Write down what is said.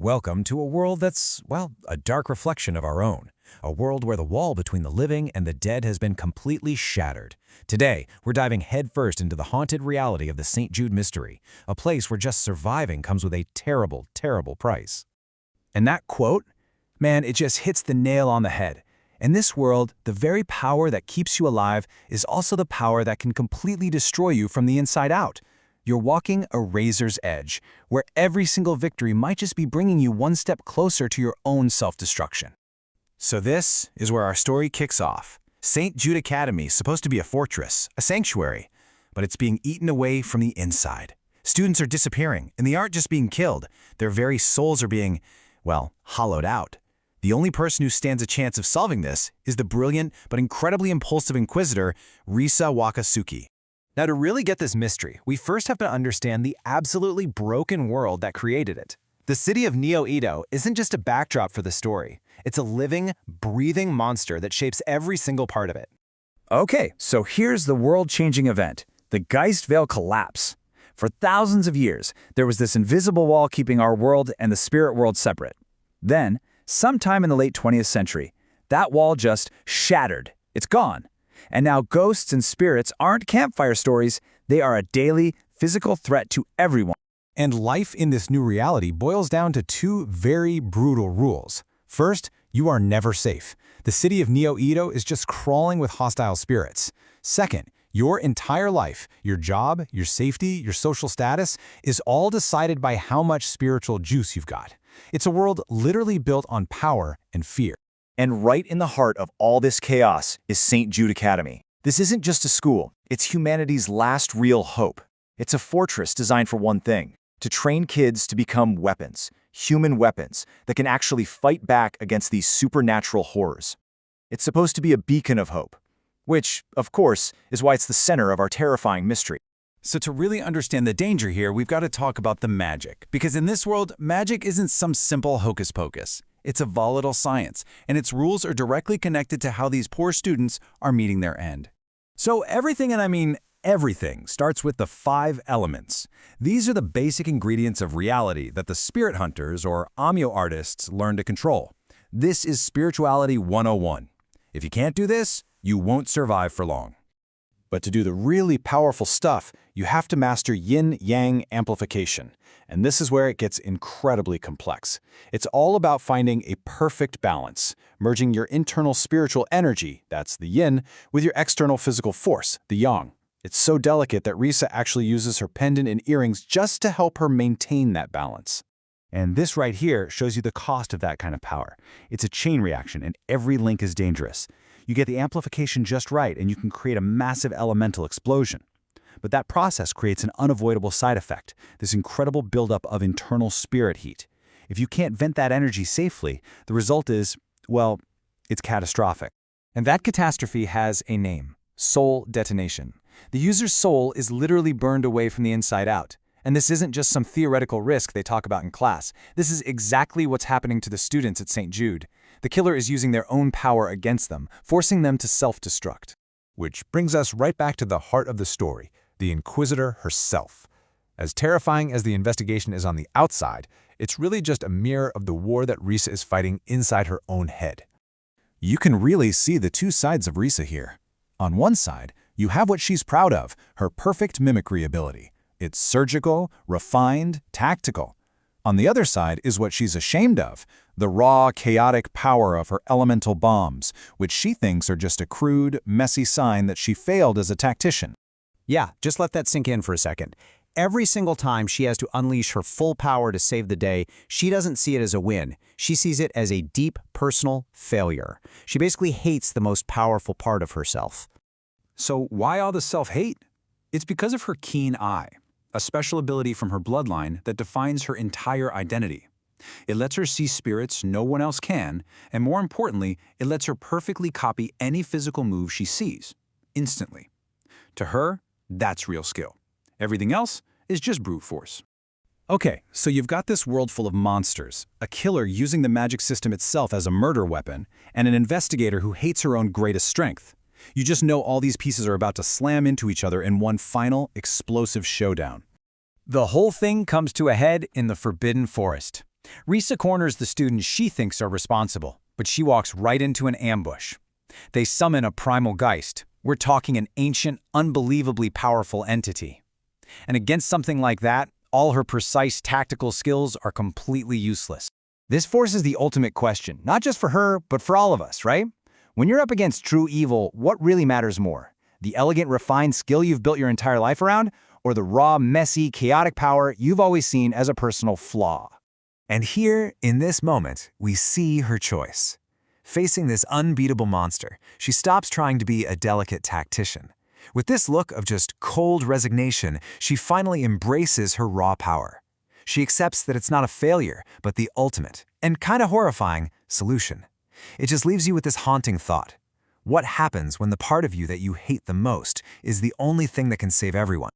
Welcome to a world that's, well, a dark reflection of our own. A world where the wall between the living and the dead has been completely shattered. Today, we're diving headfirst into the haunted reality of the St. Jude mystery, a place where just surviving comes with a terrible, terrible price. And that quote, man, it just hits the nail on the head. In this world, the very power that keeps you alive is also the power that can completely destroy you from the inside out. You're walking a razor's edge, where every single victory might just be bringing you one step closer to your own self-destruction. So this is where our story kicks off. St. Jude Academy is supposed to be a fortress, a sanctuary, but it's being eaten away from the inside. Students are disappearing, and they aren't just being killed. Their very souls are being, well, hollowed out. The only person who stands a chance of solving this is the brilliant but incredibly impulsive inquisitor, Risa Wakasuki. Now, to really get this mystery, we first have to understand the absolutely broken world that created it. The city of Neo-Edo isn't just a backdrop for the story. It's a living, breathing monster that shapes every single part of it. Okay, so here's the world-changing event, the Geist Veil collapse. For thousands of years, there was this invisible wall keeping our world and the spirit world separate. Then, sometime in the late 20th century, that wall just shattered. It's gone. And now ghosts and spirits aren't campfire stories, they are a daily, physical threat to everyone. And life in this new reality boils down to two very brutal rules. First, you are never safe. The city of Neo-Edo is just crawling with hostile spirits. Second, your entire life, your job, your safety, your social status, is all decided by how much spiritual juice you've got. It's a world literally built on power and fear. And right in the heart of all this chaos is St. Jude Academy. This isn't just a school, it's humanity's last real hope. It's a fortress designed for one thing, to train kids to become weapons, human weapons, that can actually fight back against these supernatural horrors. It's supposed to be a beacon of hope, which, of course, is why it's the center of our terrifying mystery. So to really understand the danger here, we've got to talk about the magic. Because in this world, magic isn't some simple hocus pocus. It's a volatile science, and its rules are directly connected to how these poor students are meeting their end. So everything, and I mean everything, starts with the 5 elements. These are the basic ingredients of reality that the spirit hunters or Amyo artists learn to control. This is Spirituality 101. If you can't do this, you won't survive for long. But to do the really powerful stuff, you have to master yin-yang amplification. And this is where it gets incredibly complex. It's all about finding a perfect balance, merging your internal spiritual energy, that's the yin, with your external physical force, the yang. It's so delicate that Risa actually uses her pendant and earrings just to help her maintain that balance. And this right here shows you the cost of that kind of power. It's a chain reaction, and every link is dangerous. You get the amplification just right, and you can create a massive elemental explosion. But that process creates an unavoidable side effect, this incredible buildup of internal spirit heat. If you can't vent that energy safely, the result is, well, it's catastrophic. And that catastrophe has a name: soul detonation. The user's soul is literally burned away from the inside out. And this isn't just some theoretical risk they talk about in class. This is exactly what's happening to the students at St. Jude. The killer is using their own power against them, forcing them to self-destruct. Which brings us right back to the heart of the story, the Inquisitor herself. As terrifying as the investigation is on the outside, it's really just a mirror of the war that Risa is fighting inside her own head. You can really see the two sides of Risa here. On one side, you have what she's proud of, her perfect mimicry ability. It's surgical, refined, tactical. On the other side is what she's ashamed of, the raw, chaotic power of her elemental bombs, which she thinks are just a crude, messy sign that she failed as a tactician. Yeah, just let that sink in for a second. Every single time she has to unleash her full power to save the day, she doesn't see it as a win. She sees it as a deep, personal failure. She basically hates the most powerful part of herself. So why all the self-hate? It's because of her keen eye, a special ability from her bloodline that defines her entire identity. It lets her see spirits no one else can, and more importantly, it lets her perfectly copy any physical move she sees, instantly. To her, that's real skill. Everything else is just brute force. Okay, so you've got this world full of monsters, a killer using the magic system itself as a murder weapon, and an investigator who hates her own greatest strength. You just know all these pieces are about to slam into each other in one final, explosive showdown. The whole thing comes to a head in the Forbidden Forest. Risa corners the students she thinks are responsible, but she walks right into an ambush. They summon a primal Geist. We're talking an ancient, unbelievably powerful entity. And against something like that, all her precise tactical skills are completely useless. This forces the ultimate question, not just for her, but for all of us, right? When you're up against true evil, what really matters more? The elegant, refined skill you've built your entire life around, or the raw, messy, chaotic power you've always seen as a personal flaw? And here, in this moment, we see her choice. Facing this unbeatable monster, she stops trying to be a delicate tactician. With this look of just cold resignation, she finally embraces her raw power. She accepts that it's not a failure, but the ultimate, and kind of horrifying, solution. It just leaves you with this haunting thought. What happens when the part of you that you hate the most is the only thing that can save everyone?